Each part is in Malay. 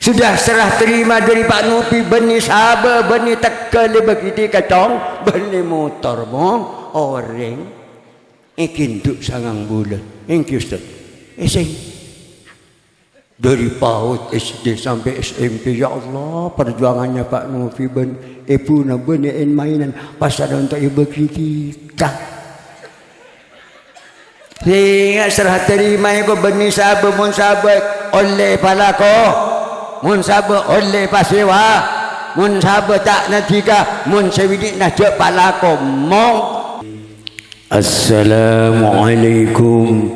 Sudah serah terima dari Pak Nofi benih sabar, benih tekal begitu kacang, benih motor mong orang. Duk sangang bulan. Thank you Ustaz. Dari PAUD SD sampai SMP, ya Allah perjuangannya Pak Nofi puna benih mainan pasal untuk ibu kita. Sehingga serah terima ko benih sabar mun sabar oleh palako. Mun sabar oleh pasewa, mun sabar tak natika, mun sewidik nak jok palako mong. Assalamualaikum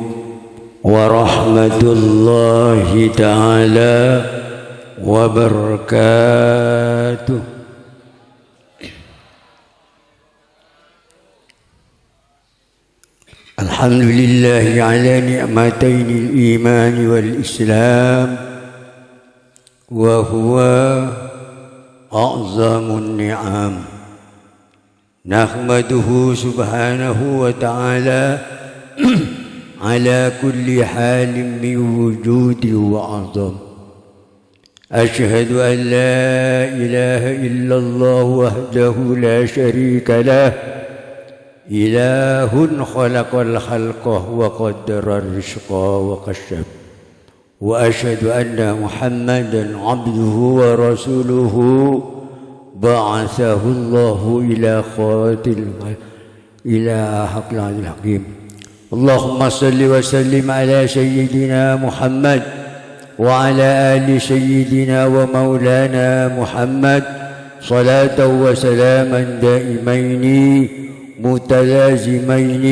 warahmatullahi ta'ala wabarakatuh. Alhamdulillahi ala ni'mataini al-iman wal-islam وهو أعظم النعم نحمده سبحانه وتعالى على كل حال من وجود وعظم أشهد أن لا إله إلا الله وحده لا شريك له إله خلق الخلق وقدر الرزق وقشف وأشهد أن محمدًا عبده ورسوله بعثه الله إلى حق العزيز الحكيم. اللهم صل وسلم على سيدنا محمد وعلى آل سيدنا ومولانا محمد صلاة وسلاما دائمين متلازمين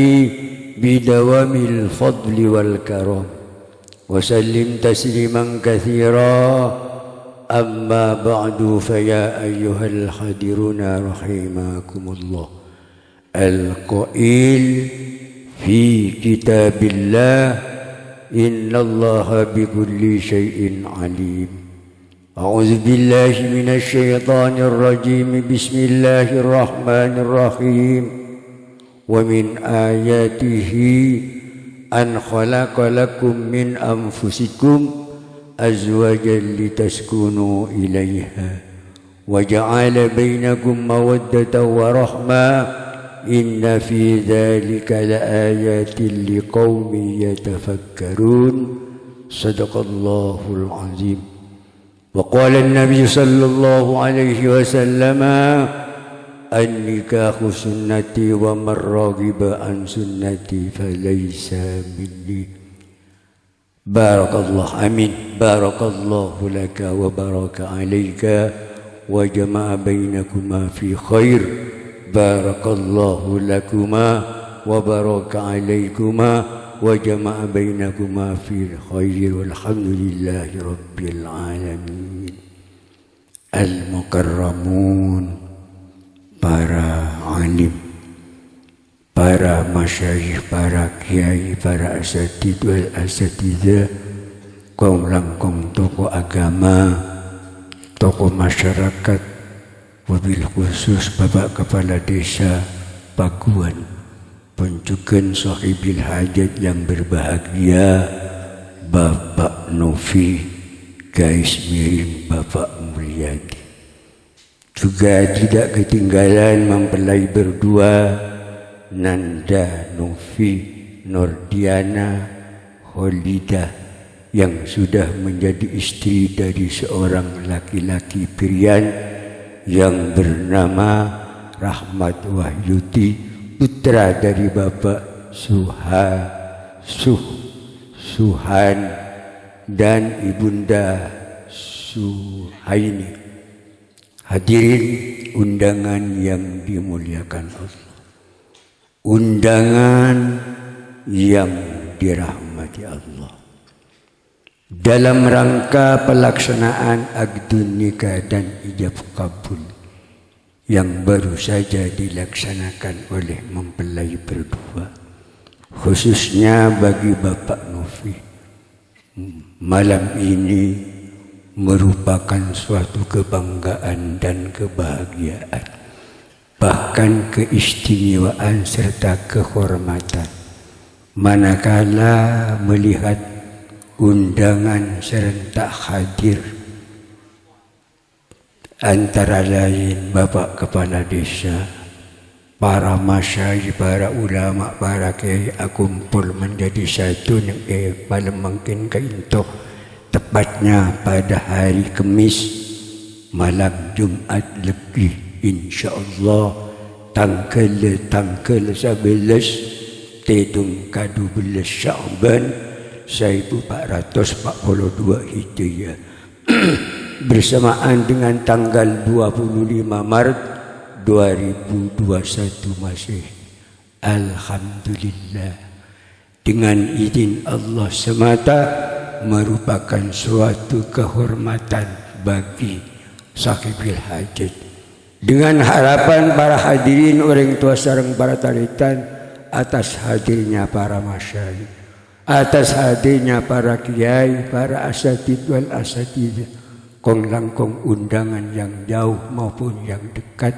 بدوام الفضل والكرم وسلم تسليما كثيرا. أما بعد فيا أيها الحاضرون رحمكم الله القائل في كتاب الله إن الله بكل شيء عليم. أعوذ بالله من الشيطان الرجيم. بسم الله الرحمن الرحيم. ومن آياته أن خلق لكم من أنفسكم أزواجا لتسكنوا إليها وجعل بينكم مودة ورحمة إن في ذلك لآيات لقوم يتفكرون. صدق الله العظيم. وقال النبي صلى الله عليه وسلم النكاح سنتي ومن راغب عن سنتي فليس مني. بارك الله. آمين. بارك الله لك وبارك عليك وجمع بينكما في خير. بارك الله لكما وبارك عليكما وجمع بينكما في خير والحمد لله رب العالمين. المكرمون para alim, para masyayikh, para kiai, para asatidzah, kaum langkung tokoh agama, tokoh masyarakat, wabil khusus Bapak Kepala Desa Pakuan, pencukan sahibil hajat yang berbahagia Bapak Nofi, Gais Miring Bapak Mulyadi. Juga tidak ketinggalan mempelai berdua Nanda Nofi Nordiana Holidah yang sudah menjadi istri dari seorang laki-laki pilihan yang bernama Rahmat Wahyudi, putra dari Bapak Suhan dan Ibunda Suhaini. Hadirin undangan yang dimuliakan Allah, undangan yang dirahmati Allah. Dalam rangka pelaksanaan akdun nikah dan ijab kabul yang baru saja dilaksanakan oleh mempelai berdua, khususnya bagi Bapak Nofi, malam ini merupakan suatu kebanggaan dan kebahagiaan, bahkan keistimewaan serta kehormatan, manakala melihat undangan serentak hadir antara lain Bapak Kepala Desa, para masyayikh, para ulama, para kiai kumpul menjadi satu yang paling mungkin keinto tepatnya pada hari Kamis malam Jumat lebih insyaallah tanggal 11 Tidung K12 Sya'ban 1442 Hijriah bersamaan dengan tanggal 25 Maret 2021 Masih. Alhamdulillah, dengan izin Allah semata merupakan suatu kehormatan bagi sahibil hajat. Dengan harapan para hadirin orang tua sareng para taritan atas hadirnya para masyayikh, atas hadirnya para kiai, para asatid wal asatidah, kong langkong undangan yang jauh maupun yang dekat,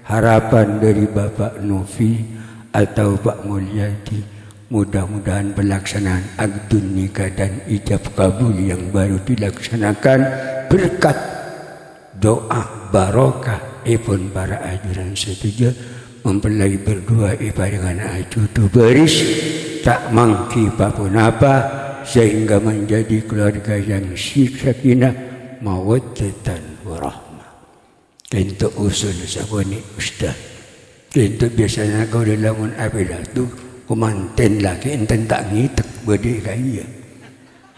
harapan dari Bapak Novi atau Pak Mulyadi, mudah-mudahan pelaksanaan akdun nikah dan ijab kabul yang baru dilaksanakan berkat doa barokah pun para ajuran setuju mempelai berdua dengan ajudu beris tak mangki apapun apa sehingga menjadi keluarga yang sakinah mawaddatan warahmah. Untuk usul sabuni ustaz, untuk biasanya kau dalam apilah tu kumanten lagi enten tak ngitek berde kaya.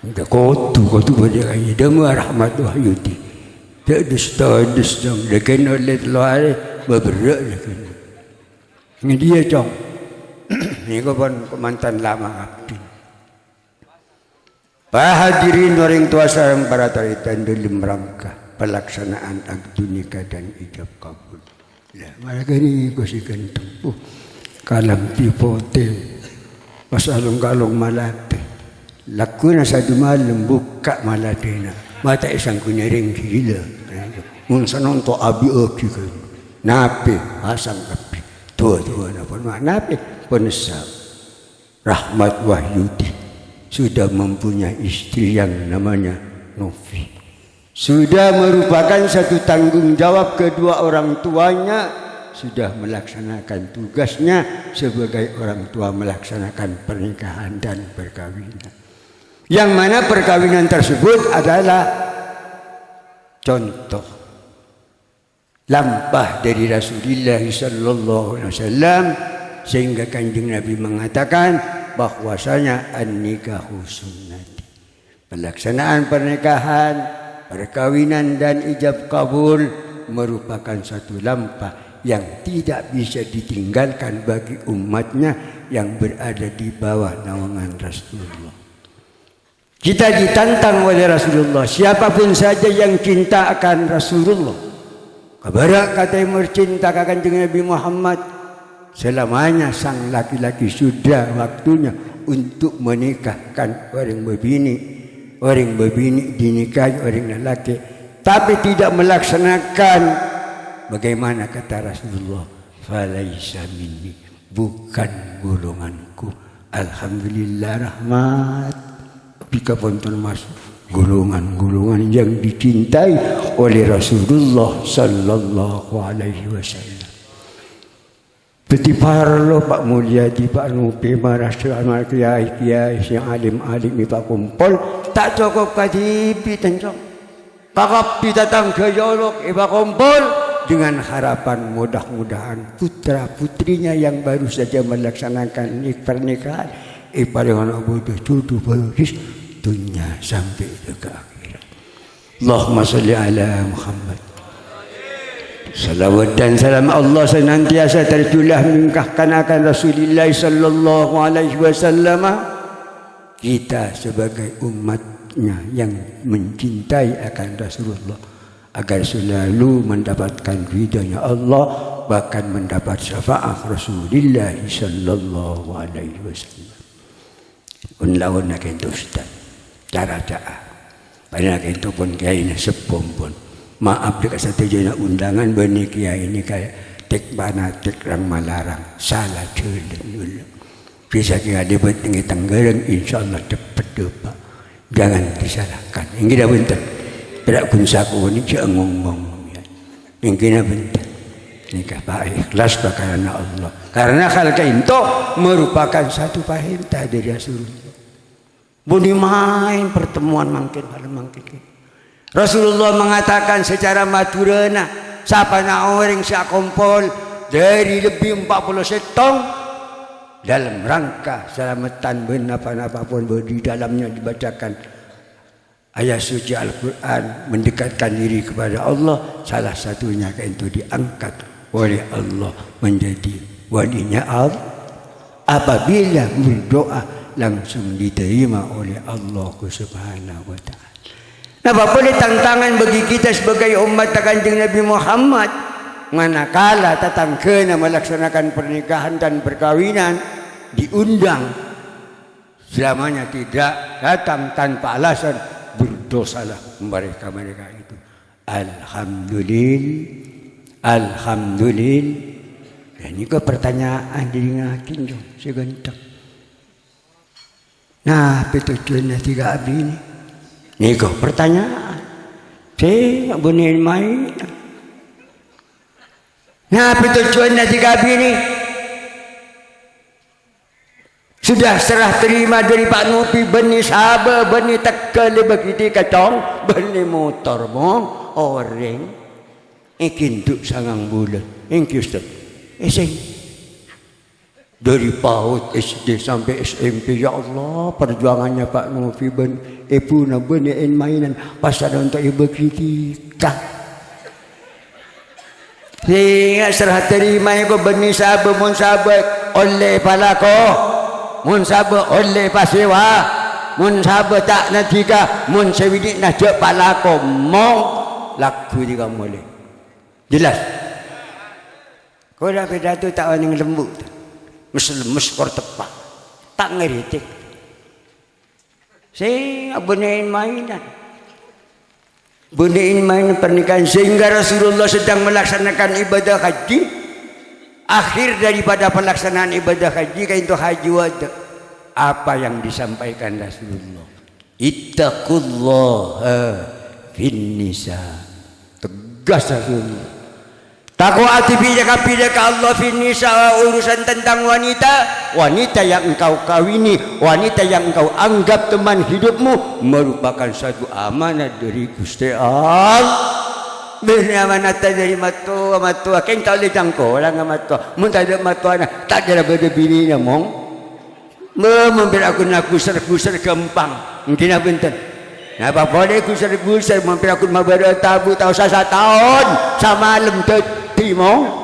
Untuk kau tu berde kaya demi rahmat wahyudi. Tak dus dong, dekan oleh luar berberak dekan. Ini dia cong. Ini kau pun mantan lama abdi. Para hadirin orang tua sareng para taritan dalam rangka pelaksanaan akad nikah dan ijab kabul. Lah, mereka ini kosikan tempuh kalam tipote masalung kalung malate. Lakuna satu malam buka malatena. Mata isang kunyaring gila. Mun sanon to abi oki kan. Nape asang kapi. Tua na pun nape penesab. Rahmat Wahyudi sudah mempunyai istri yang namanya Novi. Sudah merupakan satu tanggung jawab kedua orang tuanya, sudah melaksanakan tugasnya sebagai orang tua melaksanakan pernikahan dan perkawinan. Yang mana perkawinan tersebut adalah contoh lampah dari Rasulullah sallallahu alaihi wasallam sehingga Kanjeng Nabi mengatakan bahwasanya an-nikahu sunnati. Pelaksanaan pernikahan, perkawinan dan ijab kabul merupakan satu lampah yang tidak bisa ditinggalkan bagi umatnya yang berada di bawah naungan Rasulullah. Kita ditantang oleh Rasulullah, siapapun saja yang cinta akan Rasulullah, kabarak kata yang bercinta akan Nabi Muhammad, selamanya sang laki-laki sudah waktunya untuk menikahkan orang berbini dinikahi orang lelaki, tapi tidak melaksanakan bagaimana kata Rasulullah, falaisa minni, bukan golonganku. Alhamdulillah rahmat. Jika pun termasuk golongan-golongan yang dicintai oleh Rasulullah sallallahu alaihi wasallam. Peti parlo Pak Mulyadi, Pak Nupi, para kiai yang alim-alim Pak kumpul tak cukup kadipi tencong. Pakap datang ke Yolok Pak kumpul dengan harapan mudah-mudahan putra-putrinya yang baru saja melaksanakan pernikahan paling bodoh tutup baris dunia sampai ke akhirat. Allahumma salli ala Muhammad. Salawat dan salam Allah senantiasa tercurah mengkahkan akan Rasulullah sallallahu alaihi wasallam. Kita sebagai umatnya yang mencintai akan Rasulullah agar selalu mendapatkan ridhonya Allah, bahkan mendapat syafaat Rasulullah sallallahu alaihi wasallam. Unlawan nak itu ustaz cara pada itu pun kiai ni sepom pun maaf dekat satu jenak undangan bani kiai ini kayak tek banatik rang malarang salah celeng dulu bisa kira debat tinggi tanggerang insyaallah cepat depan jangan disalahkan ini dah bentar tidak kunsaku ini cak ngomong Ingkina bentar. Nikah baik ikhlas karena Allah. Karena hal itu merupakan satu perintah dari Rasulullah. Buni main pertemuan mungkin malam mungkin. Rasulullah mengatakan secara maturana, siapa nak orang siap kumpul dari lebih 40 setong dalam rangka selamatan benapa-napa pun di dalamnya dibacakan ayat suci Al-Quran mendekatkan diri kepada Allah, salah satunya itu diangkat oleh Allah menjadi walinya Allah. Apabila berdoa langsung diterima oleh Allah Subhanahu wa ta'ala. Nah, boleh tantangan bagi kita sebagai umat Kanjeng Nabi Muhammad, manakala tatangkena melaksanakan pernikahan dan perkawinan diundang, selamanya tidak datang tanpa alasan, berdosalah mereka itu. Alhamdulillah. Dan ini ke pertanyaan diri ngakin dong, segentak. Nah, petujuannya tiga abdi ini. Ini ke pertanyaan. Saya bunin main. Nah, petujuannya tiga abdi ini. Sudah serah terima dari Pak Nupi, benih sabar, benih tekal, begitu kacong, benih motor mong, orang. Ikinduk sangang bulan. Thank you, Ustaz. Dari PAUD SD sampai SMP, ya Allah, perjuangannya Pak Nufi ben ibu na benein mainan pasal untuk ibu kritika. Sehingga serah terima ko benih sabar mun sabar oleh palako, mun sabar oleh pasewa, mun sabar tak natika, mun sewidi na jek palako mong laku juga boleh. Jelas. Kau dah pidato tak orang yang lembut, lemes kor tepat, tak ngeritik. Saya benein mainan pernikahan sehingga Rasulullah sedang melaksanakan ibadah haji. Akhir daripada pelaksanaan ibadah haji, itu haji wada. Apa yang disampaikan Rasulullah? Ittaqullaha fin nisa. Tegas Rasulullah. Takwa pidaka Allah finisa, urusan tentang wanita yang engkau kawini, wanita yang engkau anggap teman hidupmu merupakan satu amanah dari Gusti Allah. Amanah dari matua, keng tahu le jangko orang matua, mun tak ada matua tak ada beda bininya mong. Memberi aku nak gusar gampang, mungkin apa enten. Nah, apa boleh gusar memberi aku mabara tabu tahu sasa tahun sama malam timo.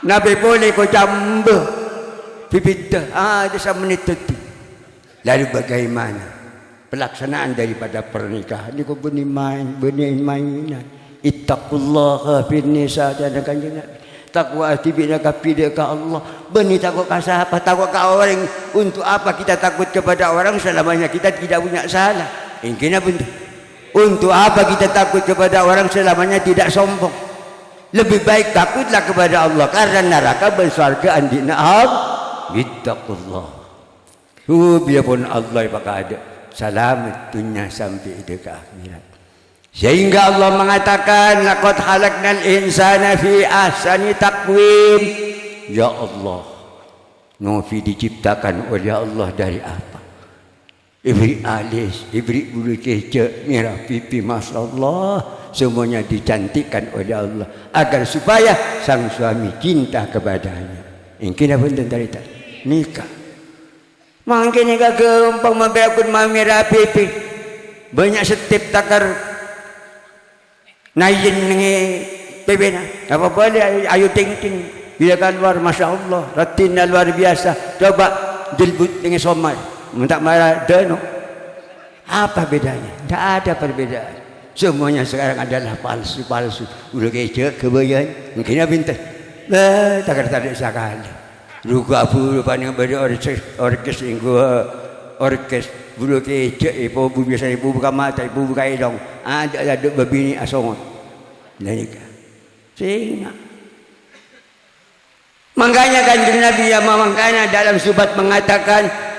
Nabi boleh ko jambe bibida ada sama menit itu. Lalu bagaimana pelaksanaan daripada pernikahan ini? Ko benih mainan. Ittaqullaha fin nisa, dan Kanjeng Nabi. Takwa tibina kapidaka Allah. Benih takwa ka siapa? Takwa ka orang. Untuk apa kita takut kepada orang selamanya kita tidak punya salah? Ingkina betul. Untuk apa kita takut kepada orang selamanya tidak sombong? Lebih baik takutlah kepada Allah, karena neraka bersyurga andina ittaqullah. Biarpun Allah pakai ada selamat dunia sampai ke akhirat. Sehingga Allah mengatakan laqad khalaqnal insana fi ahsani taqwim. Ya Allah, Novi diciptakan oleh Allah dari apa? Ibri alis, ibri bulu kecek, merah pipi, masya Allah, semuanya dicantikkan oleh Allah agar supaya sang suami cinta kepadanya. Ingkina pun dari nikah. Mungkin nikah gampang membeakun merah pipi, banyak setip takar nayin nge pebena. Apa boleh ayu ting bila keluar, masya Allah, ratinnya luar biasa. Coba dilbut dengan somai. Tak marah dano. Apa bedanya? Tak ada perbedaan. Semuanya sekarang adalah palsu. Udah kecek kebayan. Mungkin bintang. Tak ada sekali. Luka bulu pandang pada orkes bulu kecek. Ibu biasa ibu buka mata, ibu buka hidung. Ada babini asongot. Nikah. Sehingga. Makanya Kanjeng Nabi yang makanya dalam subat mengatakan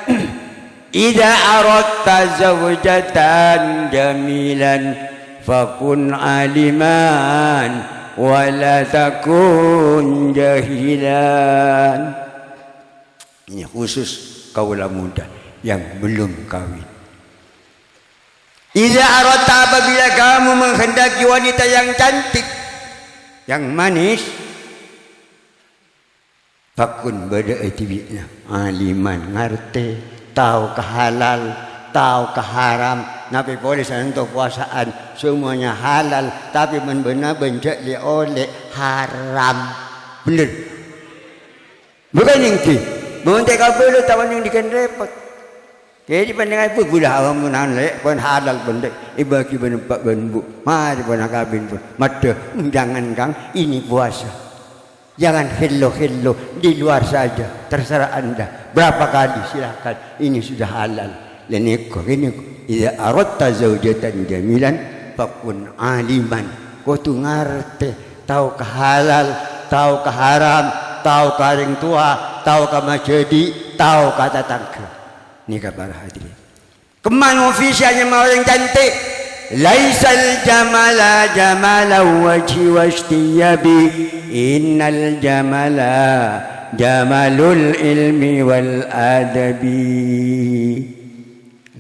idza aradta zawjatan jamilan fakun aliman wala takun jahilan. Ini khusus kaula muda yang belum kawin. Idza aradta, apabila kamu menghendaki wanita yang cantik, yang manis, fakun badaati bina aliman, ngerti, tahu ke halal, tahu ke haram. Nabi boleh untuk puasaan semuanya halal, tapi benar bencak oleh haram. Benar. Bukan yang itu. Bukan kau perlu tahu yang dikan repot. Jadi pandangan pun budak awam menahan lek pun halal benda. Ibaki benempat benbu. Mari pun kabin pun. Mata jangan kang ini puasa. Jangan hello di luar saja. Terserah anda. Berapa kali silakan. Ini sudah halal. Dan ini idza aradta zaujatan jamilan fakun aliman. Kau tu ngerti, tahu ke halal, tahu ke haram, tahu ke orang tua, tahu ke masjid, tahu ke tetangga. Ini kabar hadirin. Kemana ofisialnya orang yang cantik? Laisal jamala jamala wajhi wastiyabi, innal jamala jamalul ilmi wal adabi.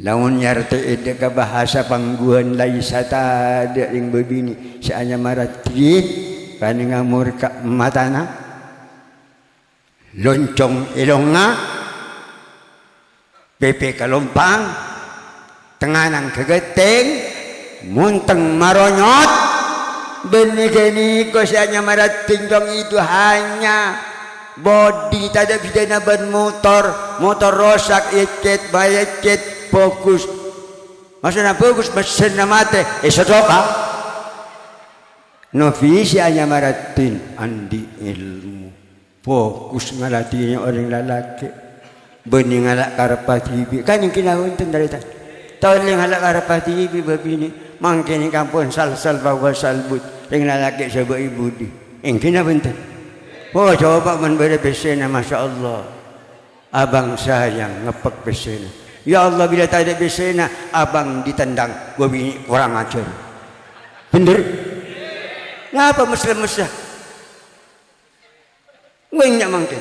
Laun nyarte ide ke bahasa pangguan laisa ada yang berbini seanya marati kani ngamur ka matana loncong ilonga pepe kalompang tenganang kegeteng munteng maronyot benih ko seanya marati itu hanya body tada bidana ban motor rosak ecet bayecet fokus. Maksudnya fokus mesin mate. Sodoka. Novisi hanya maratin andi ilmu. Fokus ngalatinya orang lalaki. Bening ngalak karapati. Kan yang kinawintan dari tadi. Tahun yang ngalak karapati babini. Mangkini kampun sal bawa salbut. Yang lalaki sebuah ibu di. Yang kinawintan. Oh coba memberi pesena, Masya Allah. Abang sayang ngepek pesena. Ya Allah, bila tak ada besena, abang ditendang. Gua bini kurang ajar. Bener? Ngapa mesra-mesra? Banyak mungkin.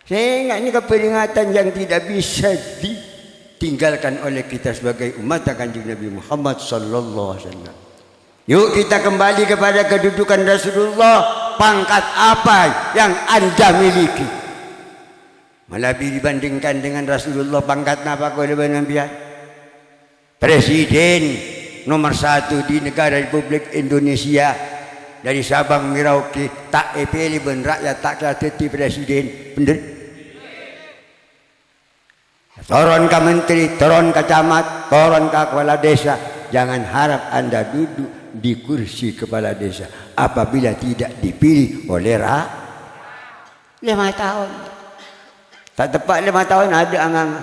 Sehingga ini keperingatan yang tidak bisa ditinggalkan oleh kita sebagai umat Kanjeng Nabi Muhammad sallallahu alaihi wasallam. Yuk kita kembali kepada kedudukan Rasulullah. Pangkat apa yang anda miliki? Lebih dibandingkan dengan Rasulullah, pangkat apa kau lebih nampian? Presiden nomor 1 di negara Republik Indonesia, dari Sabang Merauke, tak pilih ben rakyat tak jadi presiden, bener? Turun ke menteri, turun ke camat, turun ke kepala desa. Jangan harap anda duduk di kursi kepala desa apabila tidak dipilih oleh 5 tahun. Tak tepat 5 tahun ada angang.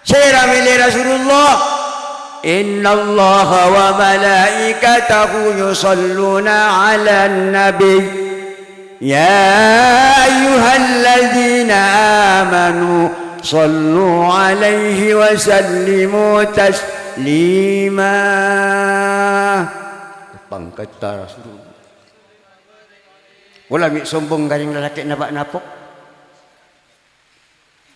Syirah milih Rasulullah. Inna Allah wa malaikatahu yusalluna ala nabi. Ya ayyuhalladzina amanu sallu alaihi wa sallimu taslima. Pangkat Rasulullah. Wala mi sombong garing lalaki napok.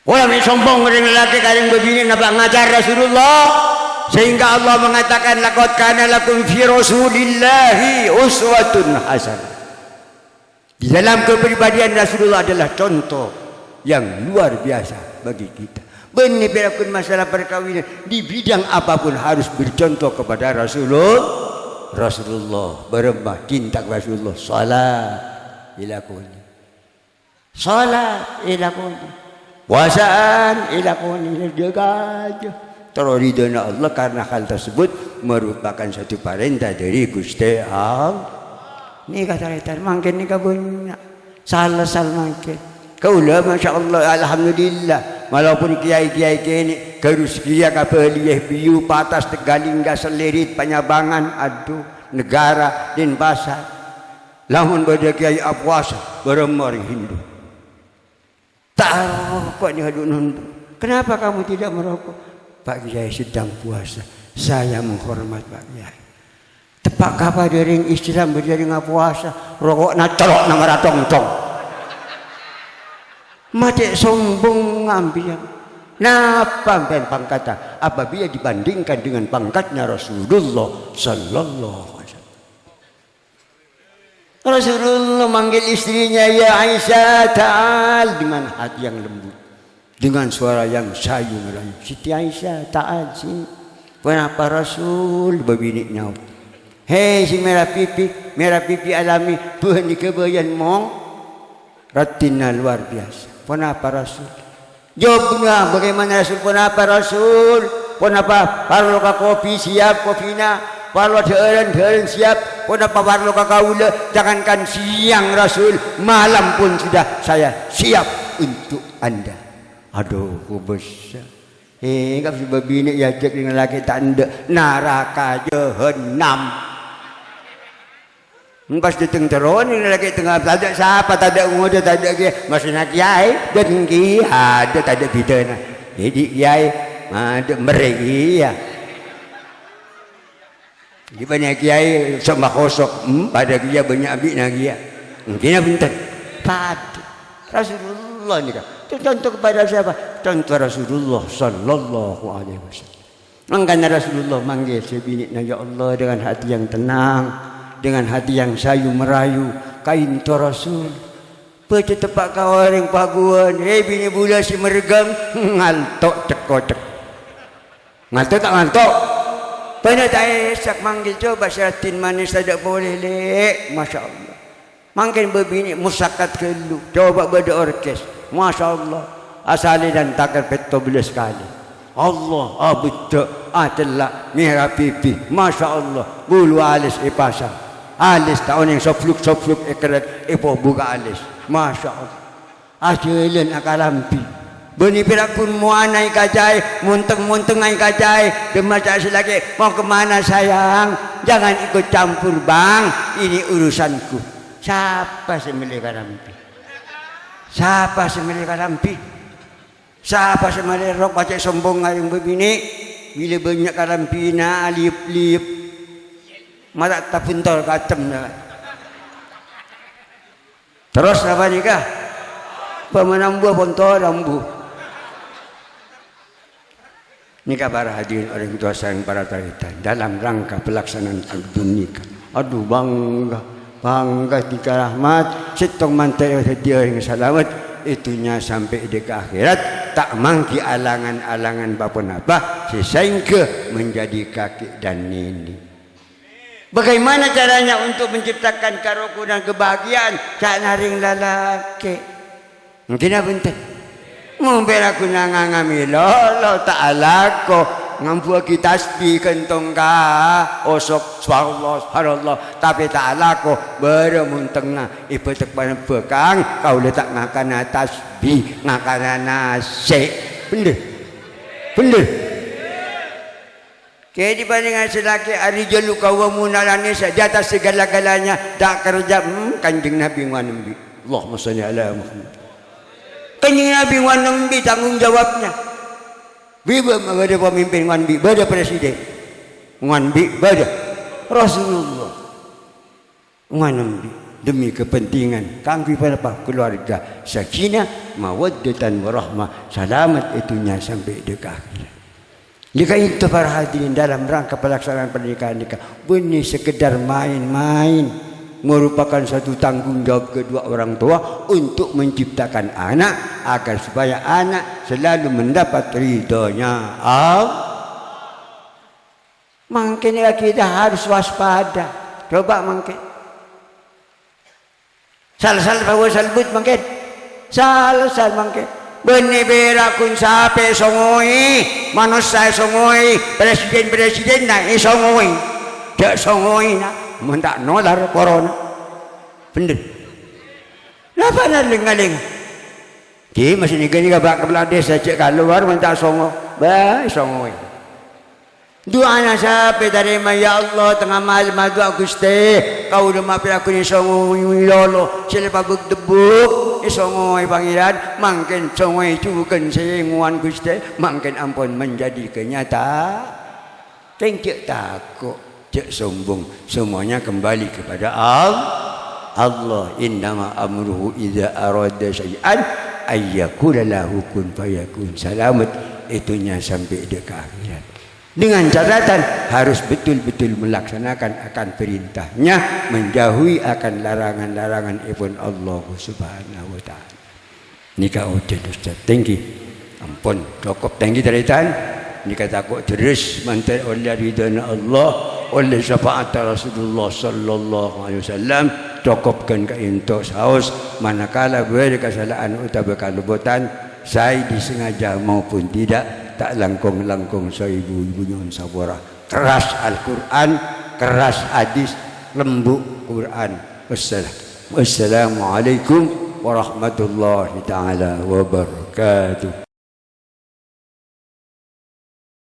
Wala mi sombong garing lalaki garing begini napak ngajar Rasulullah. Sehingga Allah mengatakan laqad kana lakum fi Rasulillahi uswatun hasanah. Di dalam kepribadian Rasulullah adalah contoh yang luar biasa bagi kita. Benih berakun masalah perkawinan di bidang apapun harus bercontoh kepada Rasulullah. Berembah cinta kepada Rasulullah. Salat ilakuni, puasaan ilakuni, jaga aja. Teridana Allah karena hal tersebut merupakan satu perintah dari Gusti Allah. Ni kata retan mungkin ni kabunnya salah mungkin. Kaulah Masya Allah, alhamdulillah. Walaupun kiai-kiai kini kerus kia kapelih biu patas tegalingga selirit penyabangan aduh negara dan pasar. Lamun pada kiai puasa beremar Hindu. Tak rokok ni hadu nundu. Kenapa kamu tidak merokok? Pak Kiai sedang puasa. Saya menghormat Pak Kiai. Tepak kapal dari Islam berdiri ngapuasa, rokok na celok nama ratong-tong. Mati sombong ngambil. Napa ben pangkata apabila dibandingkan dengan pangkatnya Rasulullah sallallahu alaihi wasallam. Rasulullah manggil istrinya, ya Aisyah, ta'al, dengan hati yang lembut, dengan suara yang sayu merayu. Siti Aisyah, ta'al sini. Kenapa Rasul berbini nyaut? Hei si merah pipi alami, bukan kebayan mong, ratina luar biasa. Kenapa Rasul? Jawabnya bagaimana Rasul? Kenapa Rasul? Kenapa parlo ka kopi siap kopina? Parlo deureun siap. Kenapa parlo ka kaula? Jangankan siang Rasul, malam pun sudah saya siap untuk Anda. Aduh, kubesya. Enggak bisa berbini ya cek dengan laki tanda neraka jahanam. Pas datang terus ini lagi tengah tak ada siapa, tak ada umur, tak ada kiai, maksudnya kiai dan kiai ada tak ada bidana. Jadi kiai ada mereka ya. Di banyak kiai sama kosok, pada kiai banyak abis lagi ya. Mungkin bentar. Pada Rasulullah ni kan. Contoh kepada siapa? Contoh Rasulullah sallallahu alaihi wasallam. Makanya Rasulullah manggil sebini ya Allah dengan hati yang tenang, dengan hati yang sayu merayu. Kain tu Rasul baca tepak kawaring paguan, hei bini bula si meregam, ngantok cekocek. Ngantok tak ngantok? Pada tak esak manggil coba syaratin manis tidak boleh lek. Masya Allah. Mungkin berbini musakat kelu, coba beda orkes. Masya Allah. Asali dan takar peto bila sekali. Allah betul adalah merah pipi. Masya Allah. Bulu alis ipasang. Alis tahun yang sofluk ekeret ipo buka alis. Masya Allah. Ajalan akalampi. Beni pirakun muanai kajai, munteng ai kajai. Demaca lagi mau kemana sayang? Jangan ikut campur bang. Ini urusanku. Siapa semilih kalampi? Siapa semilih kalampi? Siapa semilih rok baca sombong yang berbini? Bila banyak kalampi na liup-liup. Mata tak puntol kacem dah. Terus apa nikah? Pemenambu pontol rambu. Nikah para hadirin orang tua sayang para taritan dalam rangka pelaksanaan akad nikah. Aduh bangga tika rahmat setong mantai dia yang selamat itunya sampai di akhirat tak mangki alangan-alangan bapun apa sehingga menjadi kakek dan nenek. Bagaimana caranya untuk menciptakan karunia dan kebahagiaan cak naring lalaki? Mungkin apa ente? Ngumpir aku nangangami lolo ta'ala ko ngampu kita tasbih kentong ka osok subhanallah tapi ta'ala ko beremun tengah ipetek pada bekang kau letak ngakana tasbih ngakana nasi bener kaya dibandingkan selaki hari jelu kawamu nalani sejata segala-galanya tak kerja kanjeng Nabi Nabi Allahumma salli ala Muhammad. Kanjeng Nabi Nabi tanggung jawabnya. Biba ada pemimpin Nabi, ada presiden Nabi, ada Rasulullah Nabi demi kepentingan kami pada keluarga sakinah mawaddatan warahmah selamat itunya sampai dekat akhirat. Jika itu para hadirin dalam rangka pelaksanaan pernikahan nikah bukan sekedar main-main, merupakan satu tanggung jawab kedua orang tua untuk menciptakan anak agar supaya anak selalu mendapat ridhonya Allah. Mungkin kita harus waspada. Coba mungkin. Sal-sal bawa salbut mungkin. Sal-sal mungkin. Beni berakun sape songoi, manusia songoi, presiden na songoi, jak songoi na, mentak nolar corona, bener. Kenapa naling-naling? Ki masih ni bak kebelah desa cek keluar mentak songo, bah songoi. Doa na sape dari ya Allah tengah malam doa Gusti, kau udah maafin aku ni songoi lolo, sila pabuk-debuk. Songoi pangeran mangken songoi cuken senguan Gusti mangken ampun menjadi kenyataan Cek takut, cek sombong. Semuanya kembali kepada Allah. Innama amruhu idza arada syai'an ayyakula lahu kun fayakun. Selamat itunya sampai dia ke akhirat. Dengan catatan harus betul-betul melaksanakan akan perintahnya, menjauhi akan larangan-larangan ibn Allah Subhanahu wa taala. Nikah ujian Ustaz. Thank you. Ampun, cukup tinggi taritan. Nikah takut terus mantai oleh ridana Allah, oleh syafaat Rasulullah sallallahu alaihi wasallam. Cukupkan ke untuk saus manakala boleh kesalahan utawa kalubutan saya disengaja maupun tidak, tak langkung-langkung saya ibu-ibu nyon sabora. Keras Al-Quran, keras hadis, lembut Quran. Wassalamualaikum warahmatullahi taala wabarakatuh.